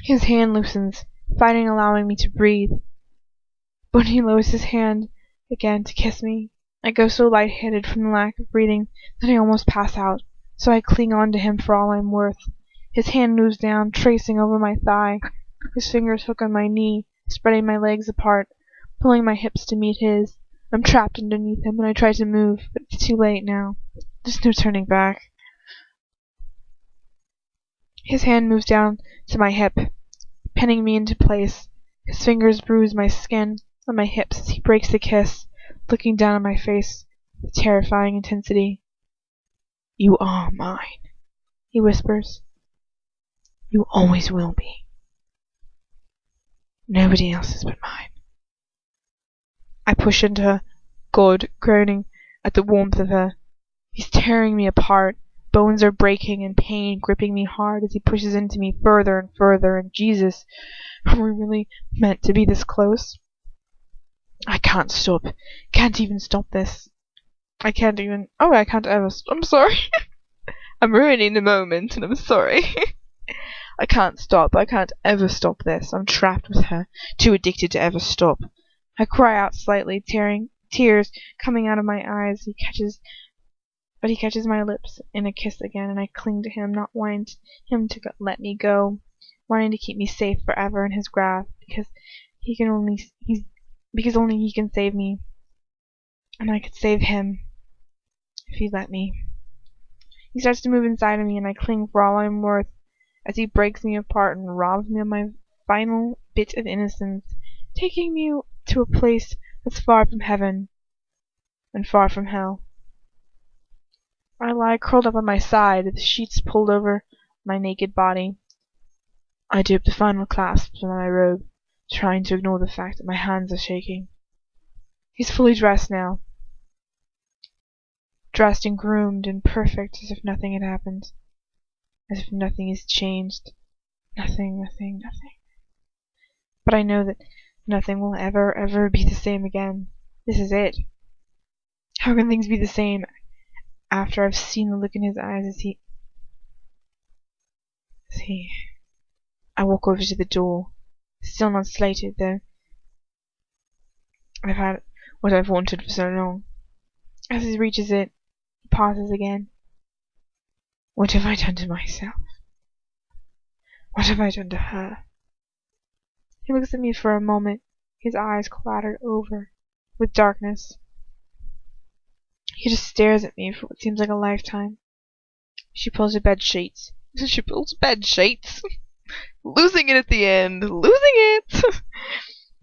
His hand loosens, fighting allowing me to breathe. But he lowers his hand again to kiss me. I go so light-headed from the lack of breathing that I almost pass out, so I cling on to him for all I'm worth. His hand moves down, tracing over my thigh. His fingers hook on my knee, spreading my legs apart, pulling my hips to meet his. I'm trapped underneath him, and I try to move, but it's too late now. There's no turning back. His hand moves down to my hip, pinning me into place. His fingers bruise my skin on my hips as he breaks the kiss, looking down on my face with terrifying intensity. "You are mine," he whispers. "You always will be. Nobody else's but mine." I push into her, God, groaning at the warmth of her. He's tearing me apart. Bones are breaking and pain gripping me hard as he pushes into me further and further. And Jesus, are we really meant to be this close? I can't stop. Can't even stop this. I can't ever. I'm sorry. I'm ruining the moment, and I'm sorry. I can't stop. I can't ever stop this. I'm trapped with her, too addicted to ever stop. I cry out slightly, tears coming out of my eyes. He catches my lips in a kiss again, and I cling to him, not wanting him to let me go, wanting to keep me safe forever in his grasp, because only he can save me, and I could save him if he let me. He starts to move inside of me, and I cling for all I'm worth as he breaks me apart and robs me of my final bit of innocence, taking me to a place that's far from heaven and far from hell. I lie curled up on my side, the sheets pulled over my naked body. I do up the final clasps on my robe, trying to ignore the fact that my hands are shaking. He's fully dressed now. Dressed and groomed and perfect, as if nothing had happened. As if nothing has changed. Nothing. But I know that nothing will ever be the same again. This is it. How can things be the same after I've seen the look in his eyes as he... I walk over to the door, still not slated, though I've had what I've wanted for so long. As he reaches it, he pauses again. What have I done to myself? What have I done to her? He looks at me for a moment, his eyes clouded over with darkness. He just stares at me for what seems like a lifetime. She pulls her bed sheets. Losing it at the end. Losing it!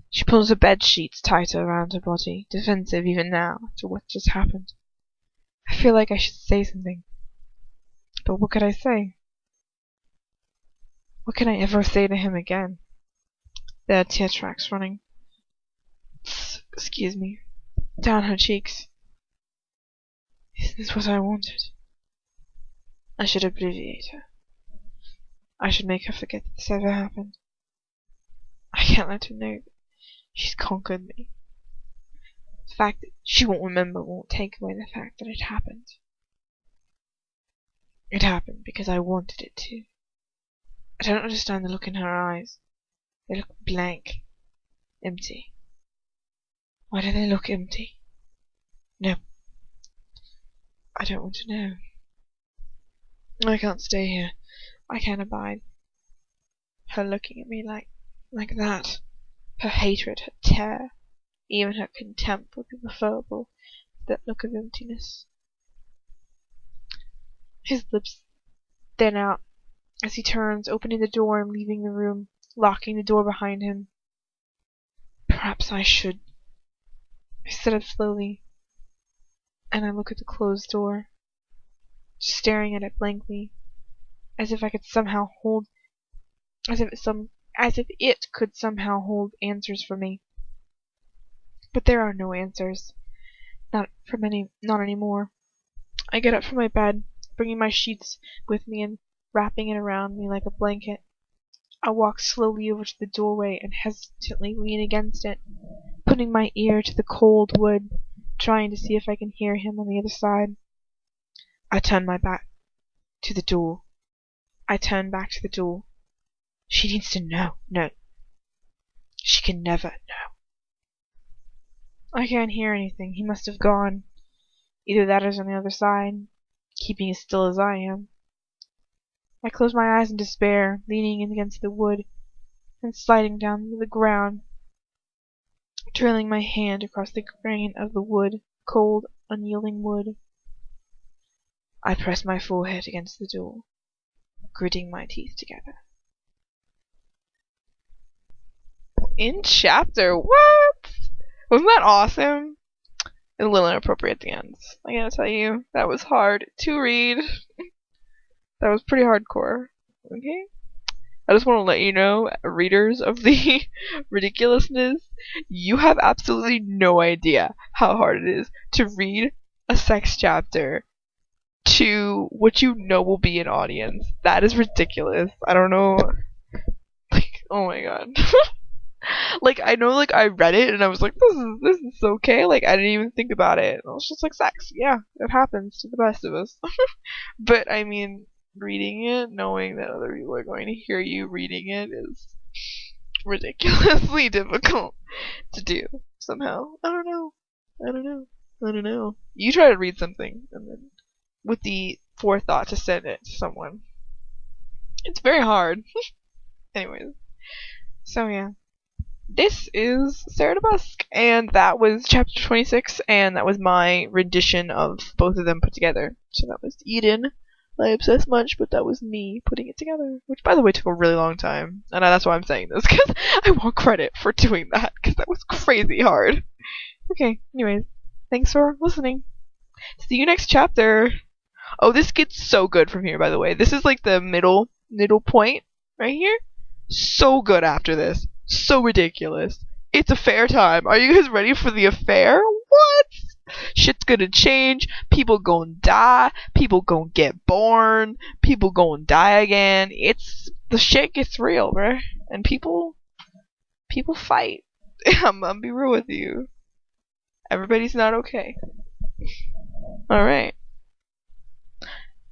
She pulls her bed sheets tighter around her body, defensive even now after what just happened. I feel like I should say something. But what could I say? What can I ever say to him again? There are tear tracks running. Excuse me. Down her cheeks. Is this what I wanted? I should obliviate her. I should make her forget that this ever happened. I can't let her know that she's conquered me. The fact that she won't remember won't take away the fact that it happened. It happened because I wanted it to. I don't understand the look in her eyes. They look blank. Empty. Why do they look empty? No. I don't want to know. I can't stay here. I can't abide her looking at me like that. Her hatred, her terror, even her contempt would be preferable to that look of emptiness. His lips thin out as he turns, opening the door and leaving the room, locking the door behind him. Perhaps I should. I sit up slowly, and I look at the closed door, just staring at it blankly, as if it could somehow hold answers for me. But there are no answers. Not anymore. I get up from my bed, bringing my sheets with me and wrapping it around me like a blanket. I walk slowly over to the doorway and hesitantly lean against it, putting my ear to the cold wood, trying to see if I can hear him on the other side. I turn back to the door. She needs to know. No. She can never know. I can't hear anything. He must have gone. Either that or he's on the other side, keeping as still as I am. I close my eyes in despair, leaning against the wood, and sliding down to the ground, trailing my hand across the grain of the wood, cold, unyielding wood. I press my forehead against the door, gritting my teeth together. In chapter, what? Wasn't that awesome? A little inappropriate at the end. I gotta tell you, that was hard to read. That was pretty hardcore. Okay? I just want to let you know, readers of the ridiculousness, you have absolutely no idea how hard it is to read a sex chapter to what you know will be an audience. That is ridiculous. I don't know. Like, oh my god. Like, I know, like, I read it and I was like, this is okay. Like, I didn't even think about it. I was just like, sex. Yeah, it happens to the best of us. But, I mean, reading it, knowing that other people are going to hear you reading it is ridiculously difficult to do somehow. I don't know. You try to read something and then with the forethought to send it to someone. It's very hard. Anyways. So yeah. This is SsjDeBusk, and that was chapter 26, and that was my rendition of both of them put together. So that was Eden by obsessmuch, but that was me putting it together, which by the way took a really long time, and that's why I'm saying this, because I want credit for doing that, because that was crazy hard. Okay, anyways, thanks for listening. See you next chapter. Oh, this gets so good from here, by the way. This is like the middle point right here. So good after this. So ridiculous. It's a fair time. Are you guys ready for the affair? What? Shit's gonna change. People gonna die. People gonna get born. People gonna die again. The shit gets real, bruh. And people fight. I'm gonna be real with you. Everybody's not okay. Alright.